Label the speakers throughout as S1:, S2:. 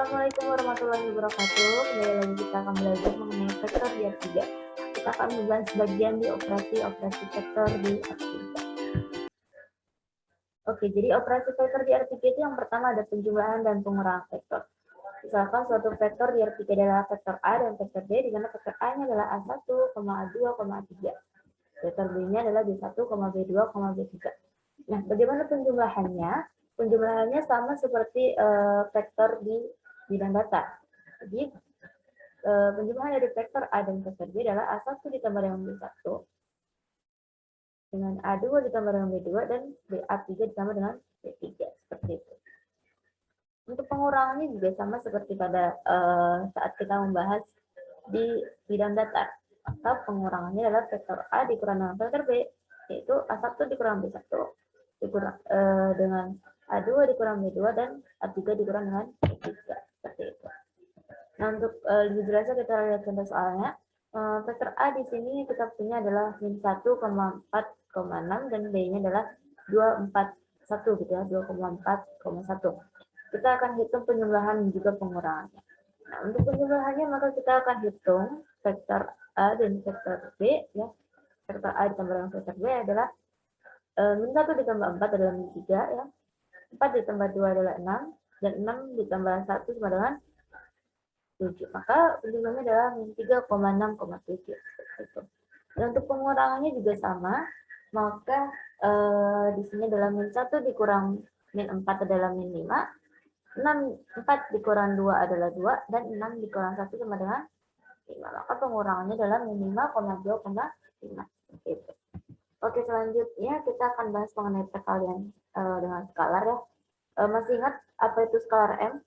S1: Assalamualaikum warahmatullahi wabarakatuh. Kembali lagi kita akan belajar mengenai vektor di R3. Kita akan membahas bagian di operasi vektor di R3. Oke, jadi operasi vektor di R3 itu yang pertama ada penjumlahan dan pengurangan vektor. Misalkan suatu vektor di R3 adalah vektor A dan vektor B, di mana vektor A-nya adalah A1, A2, A3. Vektor B-nya adalah B1, B2, B3. Nah, bagaimana penjumlahannya? Penjumlahannya sama seperti vektor di bidang data. Jadi, penjumlahan dari vektor A dan vektor B adalah A1 ditambah dengan B1, dengan A2 ditambah dengan B2, dan A3 ditambah dengan B3. Seperti itu. Untuk pengurangannya juga sama seperti pada saat kita membahas di bidang data. Maka pengurangannya adalah vektor A dikurang dengan vektor B, yaitu A1 dikurang B1, dikurang dengan A2 dikurang B2, dan A3 dikurang dengan B3. Seperti itu. Nah, untuk lebih jelasnya kita lihat contoh soalnya. Vektor A di sini kita punya adalah min 1,4,6 dan B-nya adalah 241 gitu ya, 2,4,1. Kita akan hitung penjumlahan dan juga pengurangannya. Nah, untuk penjumlahannya maka kita akan hitung vektor A dan vektor B ya. Vektor A ditambah dengan vektor B adalah min 1 ditambah 4 adalah min 3 ya. 4 ditambah 2 adalah 6 dan 6 ditambah 1 sama dengan 7. Maka penjumlahannya adalah min 3,6,7. Dan untuk pengurangannya juga sama. Maka di sini adalah min 1 dikurang min 4 adalah min 5. 4 dikurang 2 adalah 2, dan 6 dikurang 1 sama dengan 5. Maka pengurangannya adalah min 5,2,5. Gitu. Oke, selanjutnya kita akan bahas mengenai perkalian dengan skalar ya. Masih ingat apa itu skalar M?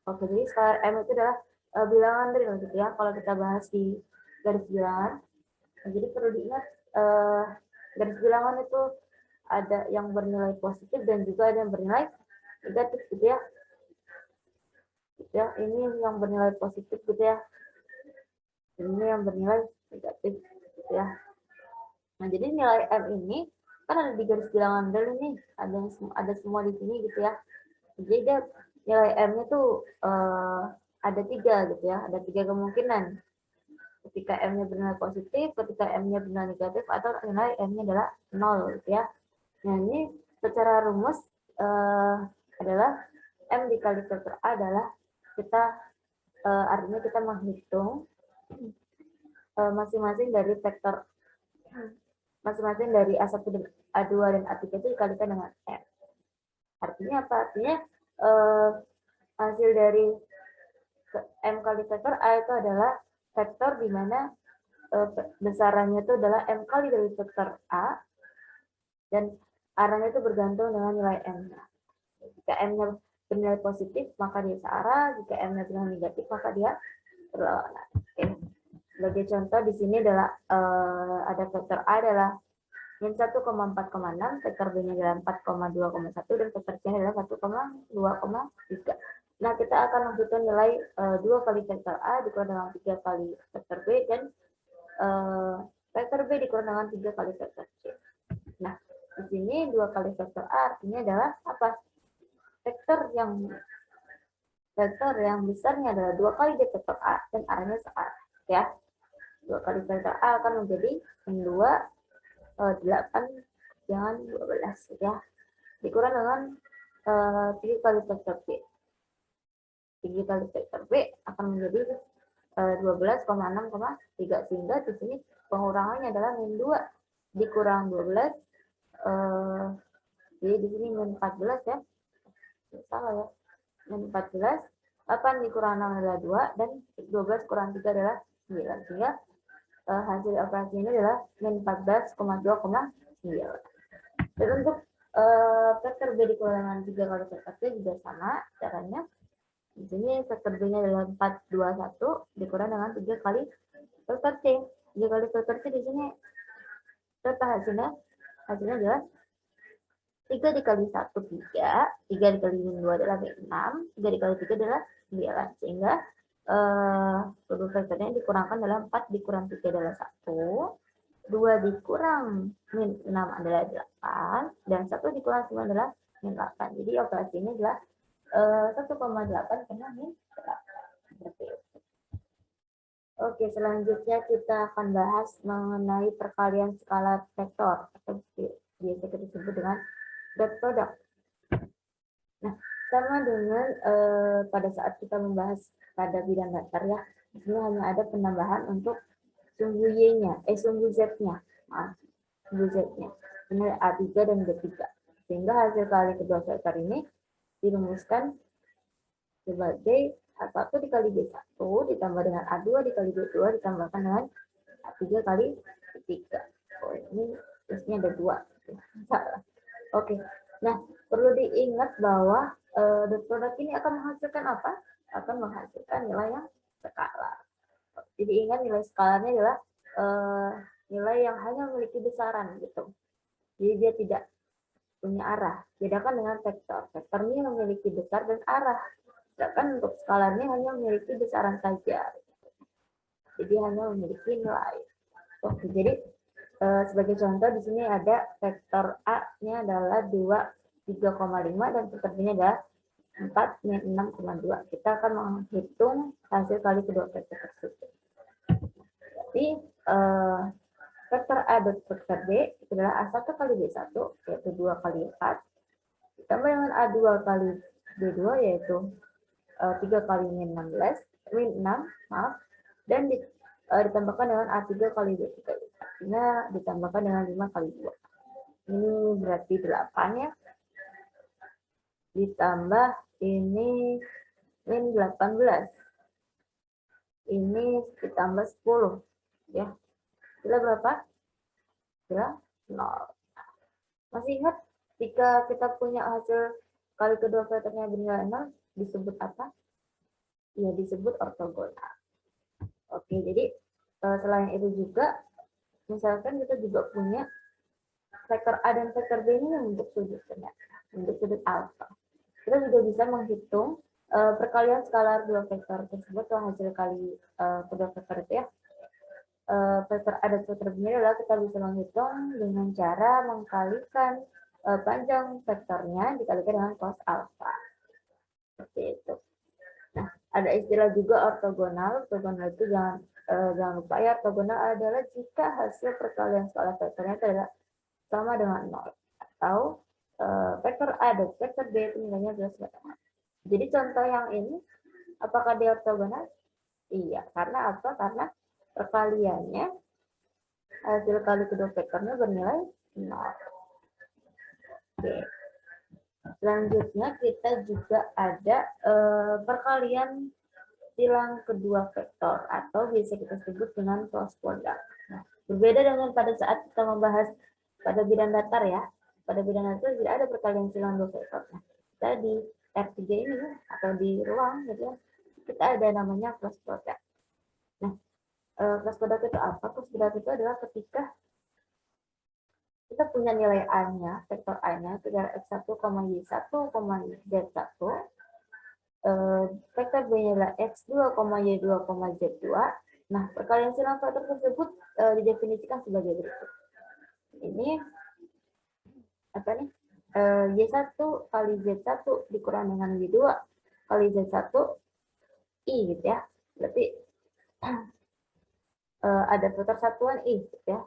S1: Oke, jadi skalar M itu adalah bilangan real gitu ya. Kalau kita bahas di garis bilangan, jadi perlu diingat garis bilangan itu ada yang bernilai positif dan juga ada yang bernilai negatif gitu ya. Ya, ini yang bernilai positif gitu ya. Ini yang bernilai negatif gitu ya. Nah, jadi nilai M ini kan ada di garis bilangan real ini, ada semua di sini gitu ya. Jadi dia nilai M-nya tuh ada 3 gitu ya, ada 3 kemungkinan. Ketika M-nya bernilai positif, ketika M-nya bernilai negatif, atau nilai M-nya adalah 0 gitu ya. Nah, ini secara rumus adalah M dikali vektor A adalah kita artinya kita menghitung masing-masing dari vektor masing-masing dari A1 dan A2 dan A3 itu dikalikan dengan M. Artinya apa? Artinya hasil dari M kali vektor A itu adalah vektor di mana besarannya itu adalah M kali dari vektor A dan arahnya itu bergantung dengan nilai M-nya. Jika M-nya bernilai positif maka dia searah, jika M-nya bernilai negatif maka dia berlawanan. Oke. Sebagai contoh di sini adalah ada vektor A adalah min 1,4,6, vektor B-nya adalah 4,2,1 dan vektor C-nya adalah 1,2,3. Nah, kita akan menghitung nilai 2 kali vektor A dikurang dengan 3 kali vektor B dan vektor B dikurang dengan 3 kali vektor C. Nah, di sini 2 kali vektor A artinya adalah apa? Vektor yang besarnya adalah 2 kali vektor A dan arahnya searah ya. 2 kali vektor A akan menjadi min 2 8 jangan 12 ya. Dikurang dengan 3 kali vektor B. 3 kali vektor B akan menjadi 12,6,3 sehingga di sini pengurangannya adalah min 2 dikurang 12 jadi di sini min 14 ya. Salah ya. Min 14, 8 dikurang 6 adalah 2 dan 12 kurang 3 adalah 9. Sehingga hasil operasi ini adalah min 14,2,9. Dan untuk vektor B dikurang dengan 3 kali vektor C juga sama caranya. Di sini vektor B-nya adalah 421 dikurang dengan 3 kali vektor C. 3 kali vektor C di sini berapa hasilnya? Hasilnya adalah 3 dikali 1, 3. 3 dikali min 2 adalah 6. 3 dikali 3 adalah 9. Sehingga produk vektornya dikurangkan adalah 4 dikurang 3 adalah 1. 2 dikurang min 6 adalah 8. Dan 1 dikurang 9 adalah min 8. Jadi operasi ini adalah 1,8 kena min 8. Seperti itu. Oke, selanjutnya kita akan bahas mengenai perkalian skala vektor atau biasa kita sebut dengan dot product. Nah, sama dengan pada saat kita membahas pada bidang datar ya, di sini hanya ada penambahan untuk sumbu Y-nya, sumbu Z-nya. Sumbu Z-nya. Ini A3 dan B3. Sehingga hasil kali kedua vektor ini dirumuskan sebagai A1 dikali B1 ditambah dengan A2 dikali B2 ditambahkan dengan A3 kali B3. Oh, ini terusnya ada 2. Salah. Oke. Nah, perlu diingat bahwa dot product ini akan menghasilkan apa? Akan menghasilkan nilai yang skalar. Jadi ingat nilai skalarnya adalah nilai yang hanya memiliki besaran gitu. Jadi dia tidak punya arah. Bedakan dengan vektor. Vektornya memiliki besar dan arah. Sedangkan untuk skalarnya hanya memiliki besaran saja. Jadi hanya memiliki nilai. Oke, jadi sebagai contoh di sini ada vektor A-nya adalah 3,5 dan vektor B-nya adalah 4 min 6,2. Kita akan menghitung hasil kali kedua vektor tersebut. Jadi vektor A dan vektor B itu adalah A1 kali B1 yaitu 2 kali 4 ditambah dengan A2 kali B2 yaitu 3 kali min 6 maaf, dan ditambahkan dengan A3 kali B3. Artinya ditambahkan dengan 5 kali 2. Ini berarti 8 ya. Ditambah ini min 18. Ini ditambah 10 ya. Sila berapa? Sila 0. Masih ingat jika kita punya hasil kali kedua vektornya bernilai 0 disebut apa? Ya, disebut ortogonal. Oke, jadi selain itu juga misalkan kita juga punya vektor A dan vektor B ini membentuk sudut ternyata, membentuk sudut alfa. Kita juga bisa menghitung perkalian skalar dua vektor tersebut atau hasil kali kedua vektor itu ya. Vektor A dan vektor B adalah kita bisa menghitung dengan cara mengkalikan panjang vektornya dikalikan dengan cos alfa. Seperti itu. Nah, ada istilah juga ortogonal. Ortogonal itu jangan lupa ya, ortogonal adalah jika hasil perkalian skala vektornya adalah sama dengan 0 atau vektor A dan vektor B itu nilainya adalah sama. Jadi contoh yang ini apakah dia ortogonal? Iya, karena apa? Karena perkaliannya hasil kali kedua vektornya bernilai 0. Oke. Selanjutnya kita juga ada perkalian silang kedua vektor atau biasa kita sebut dengan cross product. Nah, berbeda dengan pada saat kita membahas pada bidang datar ya. Pada bidang datar tidak ada perkalian silang dua vektor. Nah, kita di R3 ini atau di ruang gitu ya, kita ada namanya cross product. Nah, cross product itu apa? Cross product itu adalah ketika kita punya nilai A-nya, vektor A-nya itu adalah X1, Y1, Z1. Vektor B-nya adalah X2, Y2, Z2. Nah, perkalian silang vektor tersebut didefinisikan sebagai berikut. Ini apa nih? Y1 kali Z1 dikurang dengan Y2 kali Z1 I gitu ya. Berarti ada vektor satuan I gitu ya.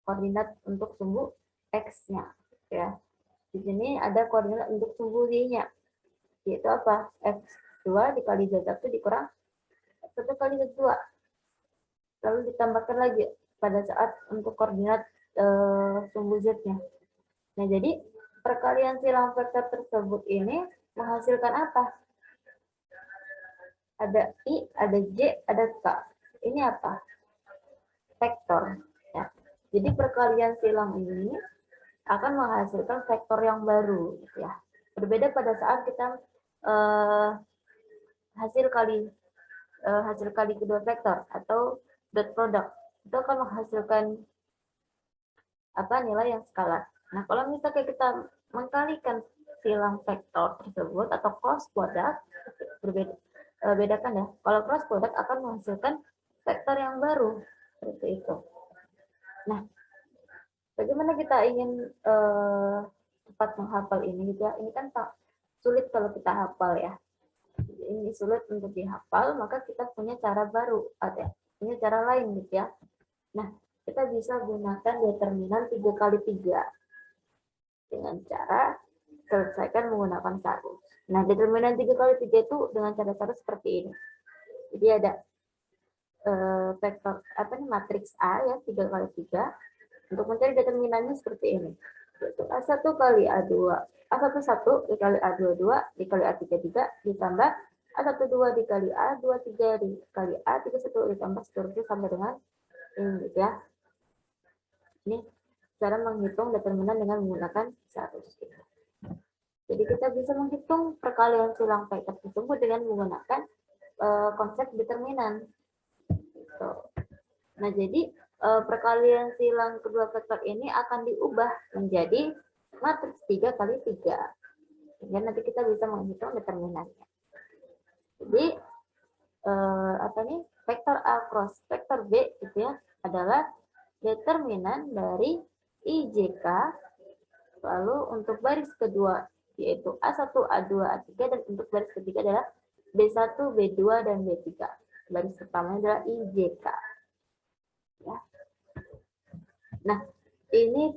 S1: Koordinat untuk sumbu X-nya ya. Di sini ada koordinat untuk sumbu Y-nya. Yaitu apa? X2 dikali Z1 dikurang X1 kali Z2. Lalu ditambahkan lagi pada saat untuk koordinat sumbu Z-nya. Nah, jadi perkalian silang vektor tersebut ini menghasilkan apa? Ada I, ada J, ada K. Ini apa? Vektor. Ya. Jadi perkalian silang ini akan menghasilkan vektor yang baru. Gitu ya. Berbeda pada saat kita hasil kali kedua vektor atau dot product itu akan menghasilkan apa nilai yang skalar. Nah, kalau misalnya kita mengkalikan silang vektor tersebut atau cross product, bedakan ya. Kalau cross product akan menghasilkan vektor yang baru seperti itu. Nah, bagaimana kita ingin cepat menghafal ini juga? Ini kan sulit kalau kita hafal ya. Ini sulit untuk dihafal, maka kita punya cara baru, ada punya cara lain gitu ya. Nah, kita bisa gunakan determinan 3 kali 3 dengan cara selesaikan menggunakan sarus. Nah, determinan 3 kali 3 itu dengan cara seperti ini. Jadi ada vektor matriks A ya 3 kali 3. Untuk mencari determinannya seperti ini. Yaitu A1 kali A2. A1 1 dikali A2 2 dikali A3 3 ditambah A1 2 dikali A2 3 dikali A3 1 ditambah seterusnya sampai dengan ini gitu ya. Ini cara menghitung determinan dengan menggunakan sarus. Jadi kita bisa menghitung perkalian silang vektor tersebut dengan menggunakan konsep determinan. Gitu. Nah, jadi perkalian silang kedua vektor ini akan diubah menjadi matriks 3 kali 3. Dan nanti kita bisa menghitung determinannya. Jadi vektor A cross vektor B itu ya adalah determinan dari IJK. Lalu untuk baris kedua yaitu A1, A2, A3 dan untuk baris ketiga adalah B1, B2 dan B3. Baris pertama adalah IJK. Ya. Nah, ini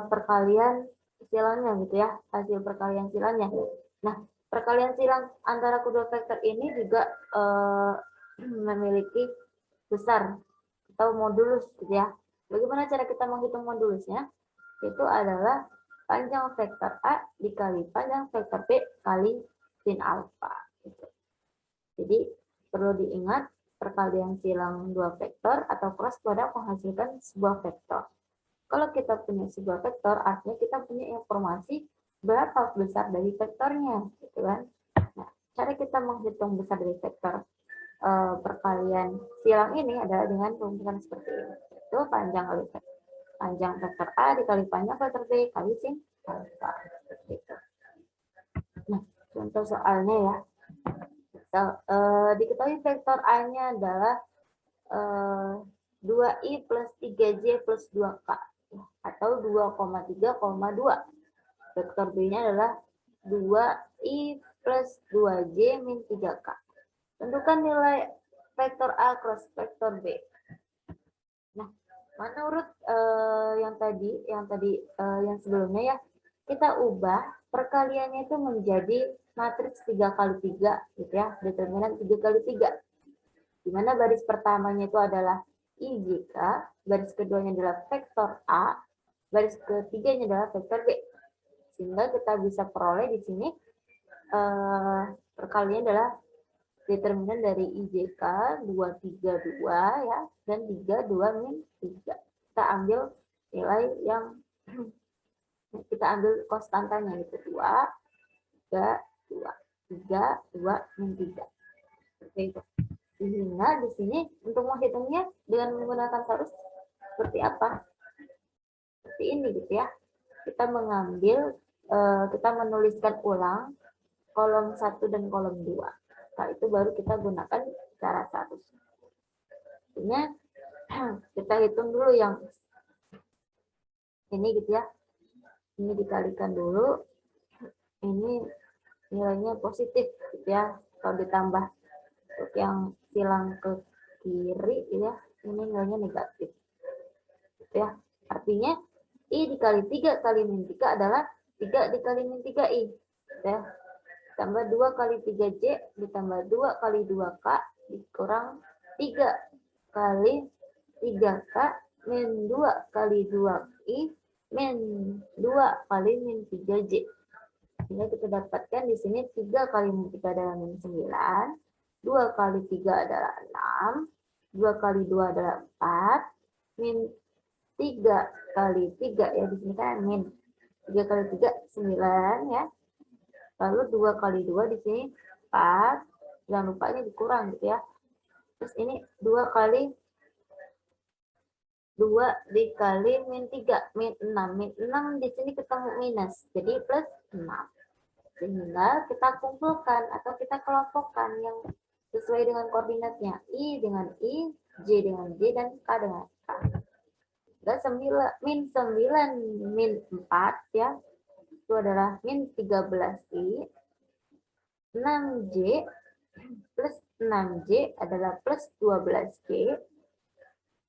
S1: perkalian silangnya gitu ya, hasil perkalian silangnya. Nah, perkalian silang antara kedua vektor ini juga memiliki besar atau modulus gitu ya. Bagaimana cara kita menghitung modulusnya? Itu adalah panjang vektor A dikali panjang vektor B kali sin alfa. Gitu. Jadi perlu diingat perkalian silang dua vektor atau cross product menghasilkan sebuah vektor. Kalau kita punya sebuah vektor, artinya kita punya informasi berapa besar dari vektornya, gitu kan? Nah, cara kita menghitung besar dari vektor perkalian silang ini adalah dengan perumusan seperti ini. Itu panjang kali vektor. Panjang vektor A dikali panjang vektor B kali sin alfa. Nah, contoh soalnya ya. Diketahui vektor A-nya adalah 2i plus 3j plus 2k atau 2,3,2. Vektor B-nya adalah 2i plus 2j min 3k. Tentukan nilai vektor A cross vektor B. Nah, menurut yang sebelumnya ya, kita ubah perkaliannya itu menjadi matriks 3 kali 3 gitu ya, determinan 3 kali 3. Di mana baris pertamanya itu adalah IJK, baris keduanya adalah vektor A, baris ketiganya adalah vektor B. Sehingga kita bisa peroleh di sini perkalian adalah determinan dari IJK 232 ya dan 32 min 3. Kita ambil nilai yang kita ambil konstantanya itu 2, 3, 2 min 3. Seperti itu. Sehingga di sini untuk menghitungnya dengan menggunakan sarus seperti apa? Seperti ini gitu ya. Kita mengambil, kita menuliskan ulang kolom 1 dan kolom 2. Setelah itu baru kita gunakan cara sarus. Artinya kita hitung dulu yang ini gitu ya. Ini dikalikan dulu. Ini nilainya positif gitu ya. Kalau ditambah untuk yang silang ke kiri ya, ini nilainya negatif. Gitu ya. Artinya I dikali 3 kali min 3 adalah 3 dikali min 3I. Gitu ya. Tambah 2 kali 3J ditambah 2 kali 2K dikurang 3 kali 3K min 2 kali 2I min 2 kali min 3J. Sehingga kita dapatkan di sini 3 kali min 3 adalah min 9, 2 kali 3 adalah 6, 2 kali 2 adalah 4, min 3 kali 3 ya, di sini kan min 3 kali 3 9 ya. Lalu 2 kali 2 di sini 4, jangan lupa ini dikurang gitu ya. Terus ini 2 kali 2 dikali min 3, min 6. Min 6 di sini ketemu minus, jadi plus 6. Sehingga kita kumpulkan atau kita kelompokkan yang sesuai dengan koordinatnya. I dengan I, J dengan J, dan K dengan K. Min 9 min 4 ya. itu adalah min 13i, 6J plus 6J adalah plus 12J,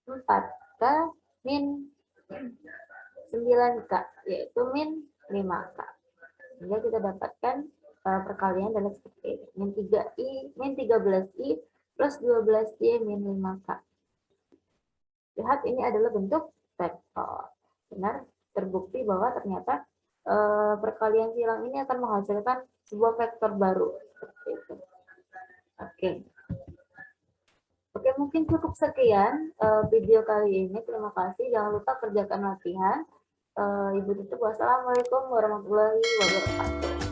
S1: 4K min 9K, yaitu min 5K. Sehingga kita dapatkan perkalian adalah seperti ini. Min 3i, min 13i plus 12J min 5K. Lihat, ini adalah bentuk vektor. Benar, terbukti bahwa ternyata perkalian silang ini akan menghasilkan sebuah vektor baru. Seperti itu. Oke. Oke, mungkin cukup sekian video kali ini. Terima kasih. Jangan lupa kerjakan latihan. Ibu tutup. Wassalamualaikum warahmatullahi wabarakatuh.